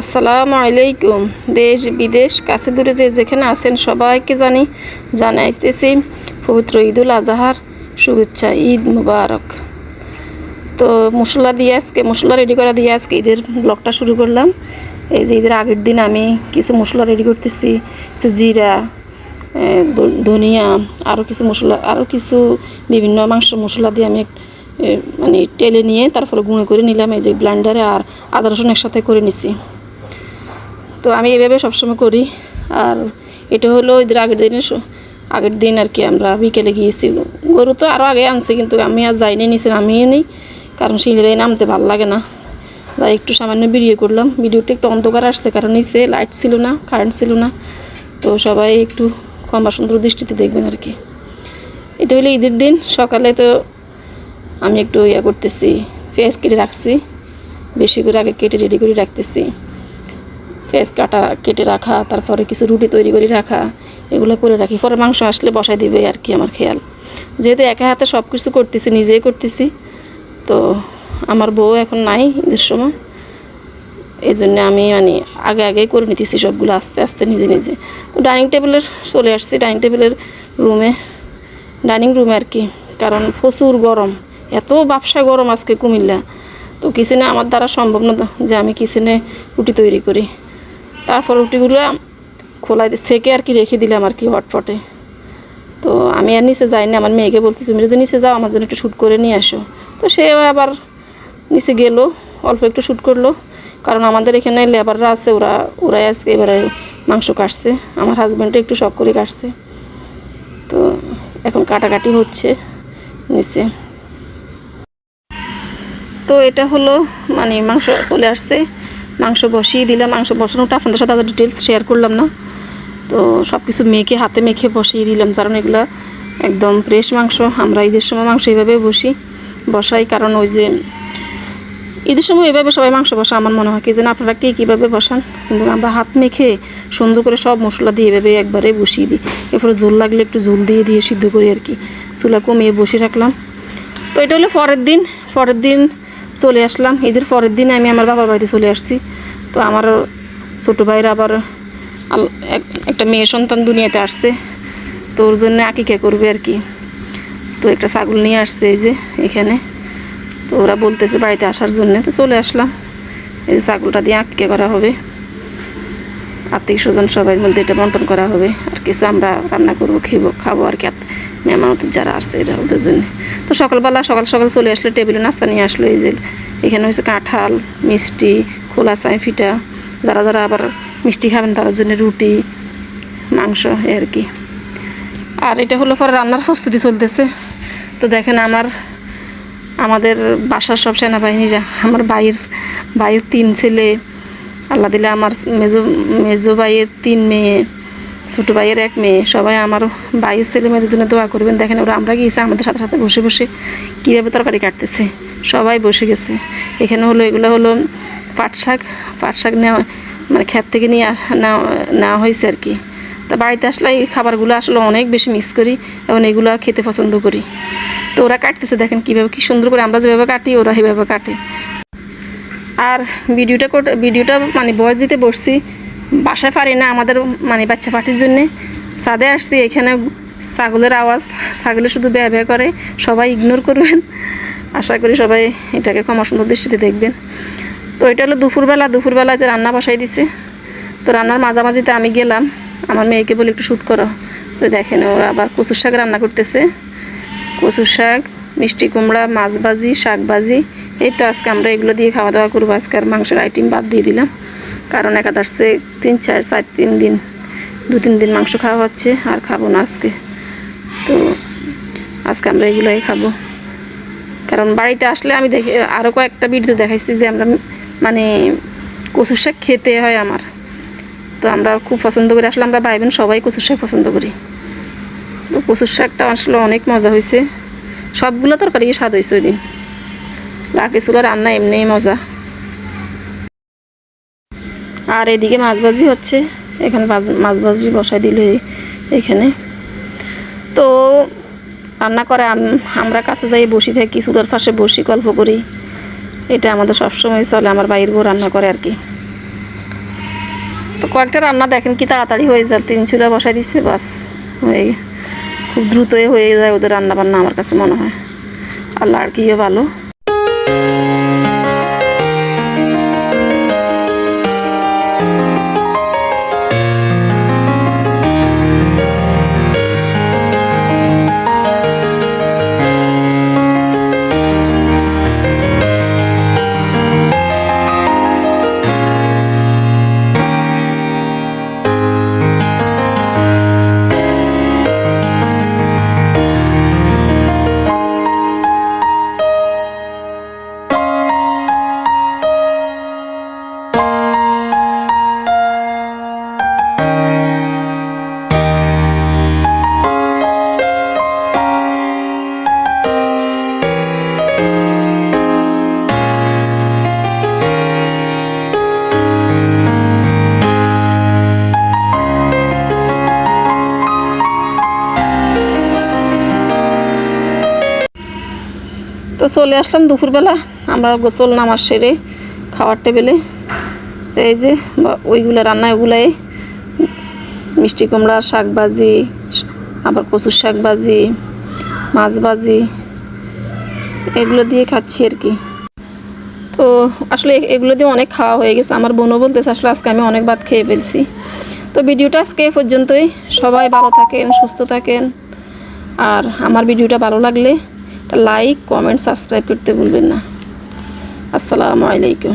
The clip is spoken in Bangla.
আসসালামু আলাইকুম। দেশ বিদেশ কাছে দূরে যেখানে আছেন সবাইকে জানাইতেছি পবিত্র ঈদুল আজহার শুভেচ্ছা, ঈদ মুবারক। তো মশলা রেডি করা দিয়ে আজকে ঈদের ব্লগটা শুরু করলাম। এই যে ঈদের আগের দিন আমি কিছু মশলা রেডি করতেছি, কিছু জিরা, ধনিয়া, আরও কিছু বিভিন্ন মাংসের মশলা দিয়ে আমি মানে টেলে নিয়ে তারপরে গুঁড়ো করে নিলাম এই যে ব্লেন্ডারে, আর আদা রসুন একসাথে করে নিছি। তো আমি এভাবে সবসময় করি। আর এটা হলো ঈদের আগের দিন আর কি আমরা বিকেলে গিয়েছি। গরু তো আরও আগে আনছি, কিন্তু আমি আর যাইনি, নিচে নামিয়ে নিই, কারণ সিঁড়ি নামতে ভালো লাগে না। যাই একটু সামান্য ভিডিও করলাম। ভিডিওটা একটু অন্ধকার আসছে, কারণ নিচে লাইট ছিল না, কারেন্ট ছিল না। তো সবাই একটু ক্ষমা সুন্দর দৃষ্টিতে দেখবেন আর কি। এটা হলো ঈদের দিন সকালে। তো আমি একটু করতেছি, পেঁয়াজ কেটে রাখছি, বেশি করে আগে কেটে রেডি করে রাখতেছি। পেঁয়াজ কেটে রাখা, তারপরে কিছু রুটি তৈরি করে রাখা, এগুলো করে রাখি, পরে মাংস আসলে বসাই দিবে আর কি আমার খেয়াল। যেহেতু একা হাতে সব কিছু করতেছি, নিজেই করতেছি, তো আমার বউ এখন নাই ঈদের সময়, এই জন্য আমি আগেই করে নিতেছি সবগুলো আস্তে আস্তে নিজে নিজে। তো ডাইনিং টেবিলের চলে আসছি, ডাইনিং রুমে আর কি, কারণ প্রচুর গরম, এত ব্যবসায় গরম আজকে কুমিল্লা। তো কিচেনে আমার দ্বারা সম্ভব না যে আমি কিচেনে রুটি তৈরি করি। তারপর রুটিগুলো খোলা থেকে আর কি রেখে দিলাম আর কি হটপটে। তো আমি আর নিচে যাইনি, আমার মেয়েকে বলতে তুমি যদি নিচে যাও আমার জন্য একটু শ্যুট করে নিয়ে আসো। তো সে আবার নিচে গেল, অল্প একটু শ্যুট করলো, কারণ আমাদের এখানে লেবাররা আছে, ওরাই আজকে এবারে মাংস কাটছে, আমার হাজব্যান্ডটা একটু শখ করে কাটছে। তো এখন কাটাকাটি হচ্ছে নিচে। তো এটা হলো মাংস চলে আসছে, মাংস বসিয়ে দিলাম। মাংস বসানোটা আপনাদের সাথে ডিটেলস শেয়ার করলাম না। তো সব কিছু হাতে মেখে বসিয়ে দিলাম, কারণ এগুলো একদম ফ্রেশ মাংস। আমরা ঈদের সময় মাংস এইভাবে বসাই, কারণ ওই যে ঈদের সময় এভাবে সবাই মাংস বসা আমার মনে হয় কি যেন আপনারা কীভাবে বসান, কিন্তু আমরা হাত মেখে সুন্দর করে সব মশলা দিয়ে এভাবে একবারে বসিয়ে দিই। এরপরে ঝোল লাগলে একটু ঝোল দিয়ে সিদ্ধ করি আর কি। চুলা কমিয়ে বসিয়ে রাখলাম। তো এটা হলো পরের দিন চলে আসলাম। ঈদের পরের দিন আমি আমার বাবার বাড়িতে চলে আসছি। তো আমার ছোটো ভাইয়ের আবার একটা মেয়ে সন্তান দুনিয়াতে আসছে, তো ওর জন্য আকিকা করবে আর কি। তো একটা ছাগল নিয়ে আসছে এই যে এখানে। তো ওরা বলতেছে বাড়িতে আসার জন্য, তো চলে আসলাম। এই যে ছাগলটা দিয়ে আকিকা করা হবে, আত্মীয় স্বজন সবাই মধ্যে এটা বন্টন করা হবে। আর কিছু আমরা রান্না করবো, খাবো আর কি, মেহমান যারা আসছে এটা ওদের জন্য। তো সকাল চলে আসলো, টেবিলে নাস্তা নিয়ে আসলো। এই যে এখানে হয়েছে কাঁঠাল, মিষ্টি, খোলা চাই, ফিটা, যারা আবার মিষ্টি খাবেন তাদের জন্য রুটি, মাংস আর কি। আর এটা হলো পরে রান্নার প্রস্তুতি চলতেছে। তো দেখেন আমাদের বাসার সব সেনাবাহিনীরা, আমার ভাইয়ের 3 ছেলে, আল্লাহ দিলে আমার মেজো ভাইয়ের 3 মেয়ে, ছোটো ভাইয়ের 1 মেয়ে, সবাই আমার ভাইয়ের ছেলে মেয়েদের জন্য দোয়া করবেন। দেখেন আমরা গিয়েছি, আমাদের সাথে সাথে বসে কীভাবে তরকারি কাটতেছে, সবাই বসে গেছে। এখানে এগুলো হলো পাট শাক নেওয়া, ক্ষেত থেকে নেওয়া হয়েছে আর কি। তা বাড়িতে আসলে এই খাবারগুলো আসলে অনেক বেশি মিস করি এবং এগুলো খেতে পছন্দ করি। তো ওরা কাটতেছে, দেখেন কীভাবে কি সুন্দর করে, আমরা যেভাবে কাটি ওরা সেভাবে কাটে। আর ভিডিওটা বয়স দিতে বসছি, বাসায় পারি না, আমাদের বাচ্চা পার্টির জন্যে ছাদে আসছি। এখানে ছাগলের আওয়াজ, ছাগলে শুধু ব্যয় করে, সবাই ইগনোর করবেন। আশা করি সবাই এটাকে ক্ষমা সুন্দর দৃষ্টিতে দেখবেন। তো এটা হলো দুপুরবেলা যে রান্না বসাই দিছে। তো রান্নার মাঝামাঝিতে আমি গেলাম, আমার মেয়েকে বলে একটু শ্যুট করো। তো দেখেন ওরা আবার কচুর শাক রান্না করতেছে, কচুর শাক, মিষ্টি কুমড়া, মাছ ভাজি, শাক ভাজি। এই তো আজকে আমরা এগুলো দিয়ে খাওয়া দাওয়া করবো। আজকে আর মাংসের আইটেম বাদ দিয়ে দিলাম, কারণ একাদশে 2-3 দিন মাংস খাওয়া হচ্ছে, আর খাবো না আজকে। তো আজকে আমরা এগুলোই খাবো, কারণ বাড়িতে আসলে আমি আরও কয়েকটা ভিডিও দেখাইছি যে আমরা কচুর শাক খেতে হয় আমার। তো আমরা খুব পছন্দ করি, আসলে আমরা ভাই বোন সবাই কচুর শাক পছন্দ করি। তো কচুর শাকটা আসলে অনেক মজা হয়েছে, সবগুলো তরকারি স্বাদ হয়েছে ওই দিন। লাকি চুলা রান্না এমনিই মজা। আর এদিকে মাছ ভাজি হচ্ছে, এখানে মাছ ভাজি বসাই দিলে এখানে। তো রান্না করে আমরা কাছে যাই বসে থাকি, চুলার পাশে বসি, গল্প করি। এটা আমাদের সবসময় চলে, আমার বাইরের বউ রান্না করে আর কি। তো কয়েকটা রান্না দেখেন কি তাড়াতাড়ি হয়ে যায়, 3 চুলা বসাই দিচ্ছে বাস হয়ে, খুব দ্রুতই হয়ে যায় ওদের রান্না বান্না আমার কাছে মনে হয়। আল্লাহ আর কিও ভালো। তো চলে আসলাম দুপুরবেলা আমরা গোসল নামাজ সেরে খাওয়ার টেবিলে। তো এই যে ওইগুলো রান্না, ওগুলাই মিষ্টি কুমড়া শাক ভাজি, আবার কচুর শাক ভাজি, মাছ ভাজি, এগুলো দিয়ে খাচ্ছি আর কি। তো আসলে এগুলো দিয়ে অনেক খাওয়া হয়ে গেছে। আমার বোনও বলতেছে আসলে আজকে আমি অনেক ভাত খেয়ে ফেলছি। তো ভিডিওটা আজকে এ পর্যন্তই। সবাই ভালো থাকেন, সুস্থ থাকেন। আর আমার ভিডিওটা ভালো লাগলে লাইক, কমেন্ট, সাবস্ক্রাইব করতে ভুলবেন না। আসসালামু আলাইকুম।